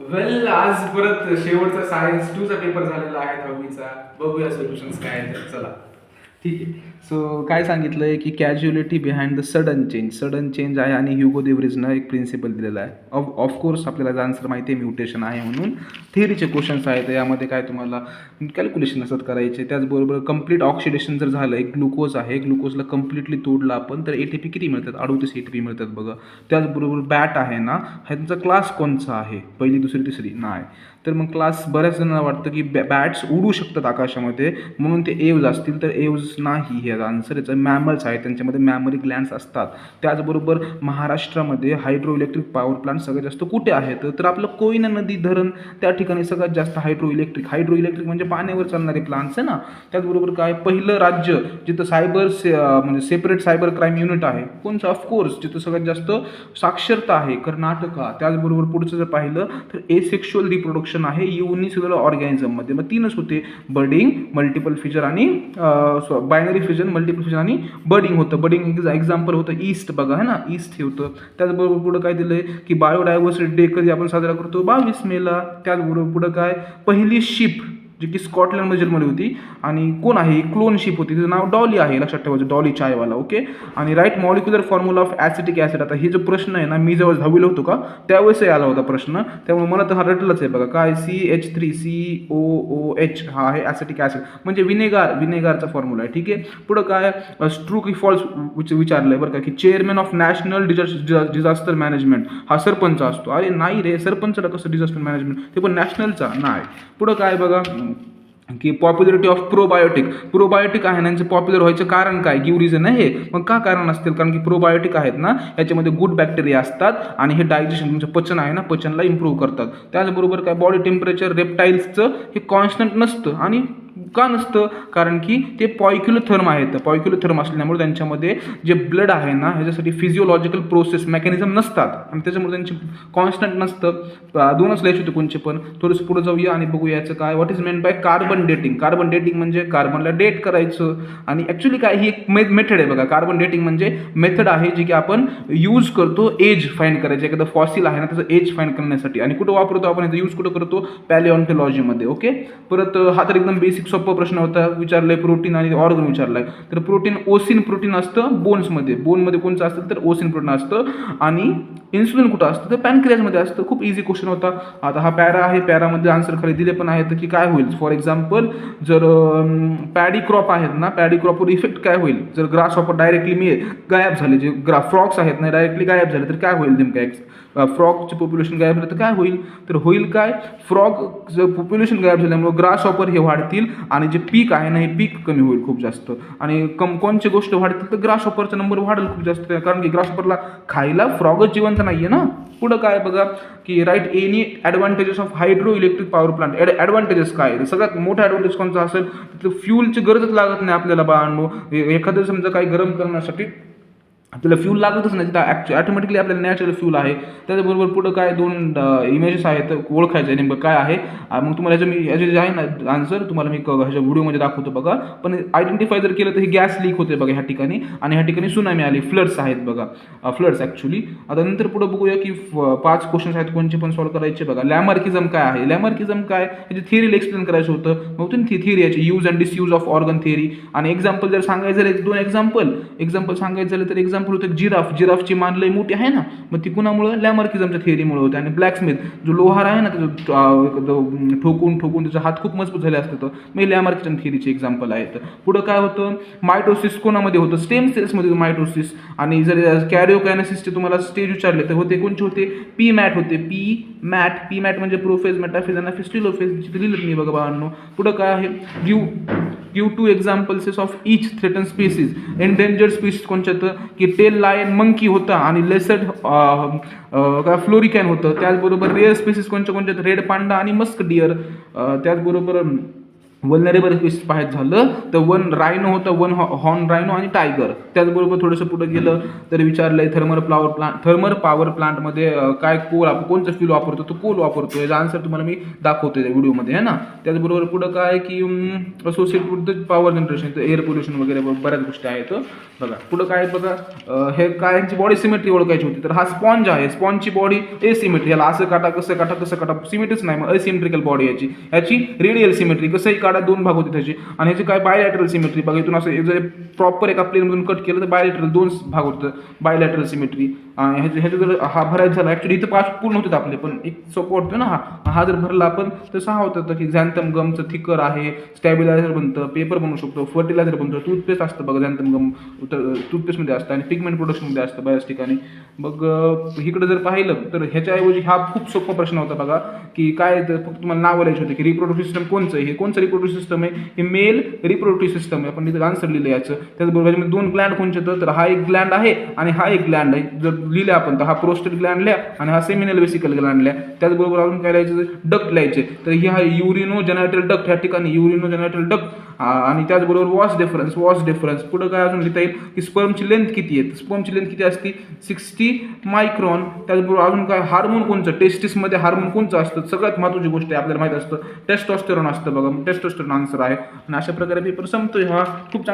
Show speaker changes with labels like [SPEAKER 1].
[SPEAKER 1] वेल, आज परत शेवटचा सायन्स 2 चा पेपर झालेला आहे 10वीचा. बघूया सोल्युशन्स काय आहेत. चला.
[SPEAKER 2] ठीक आहे. सो काय सांगितलं आहे की casualty behind the sudden change आहे आणि ह्युगो देवरीजनं एक प्रिन्सिपल दिलेला आहे. ऑफकोर्स आपल्याला आन्सर माहिती आहे म्युटेशन आहे म्हणून. थिअरीचे क्वेश्चन्स आहेत यामध्ये काय तुम्हाला कॅल्क्युलेशन असतात करायचे. त्याचबरोबर कंप्लीट ऑक्सिडेशन जर झालं, एक ग्लुकोज आहे, ग्लुकोजला कम्प्लिटली तोडलं आपण तर ATP किती मिळतात? 38 ATP मिळतात बघा. त्याचबरोबर बॅट आहे ना, ह्यांचा क्लास कोणचा आहे? पहिली, दुसरी, तिसरी नाही. तर मग क्लास बऱ्याच जणांना वाटतं की बॅट्स उडू शकतात आकाशामध्ये म्हणून ते एव्ज असतील, तर एव्ज नाही हे आन्सर. याचं मॅमल्स आहेत, त्यांच्यामध्ये मॅमरी ग्लँड्स असतात. त्याचबरोबर महाराष्ट्रामध्ये हायड्रो इलेक्ट्रिक पॉवर प्लांट सगळ्यात जास्त कुठे आहेत? तर आपलं कोयना नदी धरण त्या ठिकाणी सगळ्यात जास्त हायड्रो इलेक्ट्रिक म्हणजे पाण्यावर चालणारे प्लांट्स आहे ना. त्याचबरोबर काय पहिलं राज्य जिथं म्हणजे सेपरेट सायबर क्राईम युनिट आहे कोणचं? ऑफकोर्स जिथं सगळ्यात जास्त साक्षरता आहे, कर्नाटका. त्याचबरोबर पुढचं जर पाहिलं तर एसेक्शुअल रिप्रोडक्शन आहे युनिसेल्युलर ऑर्गॅनिझममध्ये. मग तीनच होते: बर्डिंग, मल्टिपल फिजन आणि बायनरी फिजन, मल्टिपल फिजन आणि बर्डिंग होतं. बर्डिंग एक्झाम्पल होतं ईस्ट बघा, है ना, ईस्ट हे होतं. त्याचबरोबर पुढं काय दिलंय की बायोडायव्हर्सिटी डे कधी आपण साजरा करतो? 22 मेला. त्याचबरोबर पुढं काय, पहिली शिप जी की स्कॉटलंडमध्ये जन्मली होती आणि कोण आहे? क्लोन शिप होती, तिचं नाव डॉली आहे, लक्षात ठेवायचं, डॉली चायवाला. ओके. आणि write molecular formula of acetic acid. आता हे जो प्रश्न आहे ना, मी जेव्हा 10वीला होतो का त्यावेळेसही आला होता प्रश्न, त्यामुळे मला तर हा रटलंच आहे बघा. काय? CH3COOH हा आहे ॲसिटिक ॲसिड म्हणजे विनेगारचा फॉर्म्युला आहे. ठीक आहे. पुढं काय, ट्रू की फॉल्स विचारलं आहे बरं का, की chairman of national disaster management हा सरपंच असतो. अरे नाही रे, सरपंचला कसं डिझास्टर मॅनेजमेंट, ते पण नॅशनलचा नाही. पुढं काय बघा की पॉप्युलरिटी ऑफ प्रोबायोटिक आहे ना, यांचं पॉप्युलर व्हायचं कारण काय? गिव्ह रिझन आहे हे. मग का कारण असतील? कारण की प्रोबायोटिक आहेत ना, याच्यामध्ये गुड बॅक्टेरिया असतात आणि हे डायजेशन म्हणजे पचन आहे ना, पचनला इम्प्रूव्ह करतात. त्याचबरोबर काय, बॉडी टेम्परेचर रेप्टाईल्सचं हे कॉन्स्टंट नसतं. आणि का नसतं? कारण की ते पॉयक्युलोथर्म आहेत. पॉयक्युलोथर्म असल्यामुळे त्यांच्यामध्ये जे ब्लड आहे ना, ह्याच्यासाठी फिजिओलॉजिकल प्रोसेस मेकॅनिझम नसतात आणि त्याच्यामुळे त्यांची कॉन्स्टंट नसतं. दोनच लिहायचे होते कोणचे पण. थोडंसं पुढे जाऊया आणि बघूया याचं काय, what is meant by carbon dating. Carbon dating म्हणजे कार्बनला डेट करायचं. आणि ॲक्च्युली काय, ही एक मेथड आहे बघा. कार्बन डेटिंग म्हणजे मेथड आहे जी की आपण यूज करतो एज फाइंड करायची. एखादं फॉसिल आहे ना, त्याचं एज फाइंड करण्यासाठी. आणि कुठं वापरतो आपण याचा यूज? कुठं करतो? पॅलिओन्टॉलॉजीमध्ये. ओके. परत हा तर एकदम बेसिक सोपा प्रश्न होता. विचारलंय प्रोटीन आणि ऑर्गन विचारलाय. तर प्रोटीन, ओसिन प्रोटीन असतं बोनमध्ये. बोनमध्ये कोणचं असतं? तर ओसिन प्रोटीन असतं. आणि इन्सुलिन कुठं असतं? तर पॅनक्रियाजमध्ये असतं. खूप इझी क्वेश्चन होता. आता हा पॅरा आहे, पॅरामध्ये आन्सर खाली दिले पण आहेत की काय होईल. फॉर एक्झाम्पल जर पॅडी क्रॉप आहेत ना, पॅडी क्रॉपवर इफेक्ट काय होईल? जर ग्रास ऑपर डायरेक्टली गायब झाले, जे फ्रॉक्स आहेत ना डायरेक्टली गायब झाले तर काय होईल नेमकं? फ्रॉगचे पॉप्युलेशन गायब झालं तर काय होईल? तर होईल काय, फ्रॉग जर पॉप्युलेशन गायब झाल्यामुळे ग्रास ऑपर हे वाढतील आणि जे पीक आहे ना, हे पीक कमी होईल खूप जास्त. आणि कोणची गोष्ट वाढतील? तर ग्रास ऑपरचा नंबर वाढेल खूप जास्त, कारण की ग्रास ऑपरला खायला फ्रॉगच जिवंत नाही आहे ना. पुढं काय बघा की write any advantages of hydro electric power plant. Advantages काय? सगळ्यात मोठा ॲडव्हान्टेज कोणता असेल? तिथं फ्यूलची गरजच लागत नाही आपल्याला बाळांनो. एखादं समजा काही गरम करण्यासाठी आपल्याला फ्यूल लागतच नाही, तिथं ॲटोमॅटिकली आपल्याला नॅचरल फ्यूल आहे. त्याच्याबरोबर पुढं काय, दोन इमेजेस आहेत, ओळखायचं आहे नेमकं काय आहे. मग तुम्हाला याचे जे आहे ना आन्सर तुम्हाला मी ह्याच्या व्हिडिओमध्ये दाखवतो बघा. पण आयडेंटिफाय जर केलं तर हे गॅस लीक होते बघा ह्या ठिकाणी, आणि ह्या ठिकाणी सुनामी आली, फ्लड्स आहेत बघा, फ्लड्स ॲक्च्युली. आता नंतर पुढं बघूया की 5 क्वेश्चन्स आहेत, कोणचे पण सॉल्व्ह करायचे बघा. लॅमार्किझम काय आहे? लॅमार्किझम काय, ह्याची थिअरीला एक्सप्लेन करायचं होतं. मग तुम्ही थिअरी याची use and disuse of organ theory. आणि एक्झाम्पल जर सांगायचं झालं, 2 एक्झाम्पल सांगायचं झालं तर एक्झाम्पल होतं जिराफची मान लई मोठी आहे ना, मग ती कुणामुळे? लॅमार्किझमच्या थिअरीमुळे होते. आणि ब्लॅकस्मिथ जो लोहार आहे ना, त्याचं ठोकून त्याचा हात खूप मजबूत झाले असतं, मग लॅमार्किझम थिअरीचे एक्झाम्पल आहेत. पुढं काय होतं, मायटोसिस कोणामध्ये होतं? स्टेम सेल्समध्ये मायटोसिस. आणि जर कॅरिओकायनेसिसचे तुम्हाला स्टेज विचारले तर होते कोणचे होते? पी मॅट होते. पी मॅट म्हणजे प्रोफेज, मेटाफेज, अनाफेज, टिलोफेज. जिथे लिहिलं मी बघा बाळांनो. पुढं काय आहे, give 2 examples of each threaten species. Endangered species कोणच्या तर की टेल लायन मंकी होता आणि लेसर्ड फ्लोरिकॅन होतं. त्याचबरोबर रेअर स्पीसीज कोणच्या? रेड पांडा आणि मस्क डिअर. त्याचबरोबर वल्नरेबल स्पीसीज पाहायचं झालं तर वन रायनो होतं, वन हॉर्न रायनो आणि टायगर. त्याचबरोबर थोडंसं पुढे गेलं तर विचारलंय थर्मल पॉवर प्लांटमध्ये काय कोणचं फ्यूल वापरतो, तो कोल वापरतो. याचा आन्सर तुम्हाला मी दाखवतोय त्या व्हिडिओमध्ये आहे ना. त्याचबरोबर पुढं काय की associate with the power generation, air pollution वगैरे बऱ्याच गोष्टी आहेत. बघा पुढं काय बघा, हे काय यांची बॉडी सिमेट्री ओळखायची होती. तर हा स्पॉन्ज आहे, स्पॉन्जची बॉडी एसिमेट्री, याला असं काटा कसं काटा सिमेट्रीच नाही, मग असिमेट्रिकल बॉडी याची रेडियल सिमेट्री, कसंही काढा दोन भाग होते त्याचे. आणि ह्याची काय बायलॅटरल सिमेट्री, बघा इथून असं जर प्रॉपर एका प्लेनमधून कट केलं तर बायलॅटरल दोन भाग होतं, बायलॅटरल सिमेट्री. ह्याचं जर हा भरायचा झाला, ॲक्च्युली इथं 5 पूर्ण होतात आपले, पण एक सोपं वाटतो ना हा जर भरला आपण तर 6 होतं. की झॅन्थम गमचं थिकर आहे, स्टॅबिलायझर बनतं, पेपर बनवू शकतो, फर्टिलायझर बनतं, टूथपेस्ट असतं बघा झॅन्थम गम टूथपेस्टमध्ये असतं आणि पिगमेंट प्रोडक्शनमध्ये असतं बऱ्याच ठिकाणी. मग इकडे जर पाहिलं तर ह्याच्याऐवजी हा खूप सोपा प्रश्न होता बघा, की काय तर फक्त तुम्हाला नाव लिहायचं होतं की रिप्रोडक्टिव्ह सिस्टम कोणचं आहे, हे कोणचं रिप्रोडक्टिव्ह सिस्टम आहे, हे मेल रिप्रोडक्टिव्ह सिस्टम आहे. आपण इथं आन्सर लिहिलं याचं. त्याचबरोबर याच्यामध्ये 2 ग्लँड कोणचे येतं, तर हा एक ग्लँड आहे आणि हा एक ग्लँड आहे. जर लिहिले आपण तर हा प्रोस्टेट ग्लँड लिहा आणि हा सेमिनल वेसिकल ग्लँड लिहा. त्याचबरोबर अजून काय लिहायचं, डक्ट लिहायचे. तर ही हा युरिनो जेनायटल डक्ट, ह्या ठिकाणी युरिनो जेनायटल डक्ट. आणि त्याचबरोबर वॉश डिफरन्स. पुढं काय अजून लिहिता येईल की स्पर्मची लेंथ किती आहे, स्पर्मची लेंथ किती असते, 60 मायक्रॉन. त्याचबरोबर अजून काय, हार्मोन कोणचं, टेस्टिसमध्ये हार्मोन कोणचं असतं, सगळ्यात महत्त्वाची गोष्ट आहे आपल्याला माहित असतं, टेस्टोस्टेरॉन असतं बघा, टेस्टोस्टेरॉन आन्सर आहे. आणि अशा प्रकारे पेपर संपतोय. हा खूप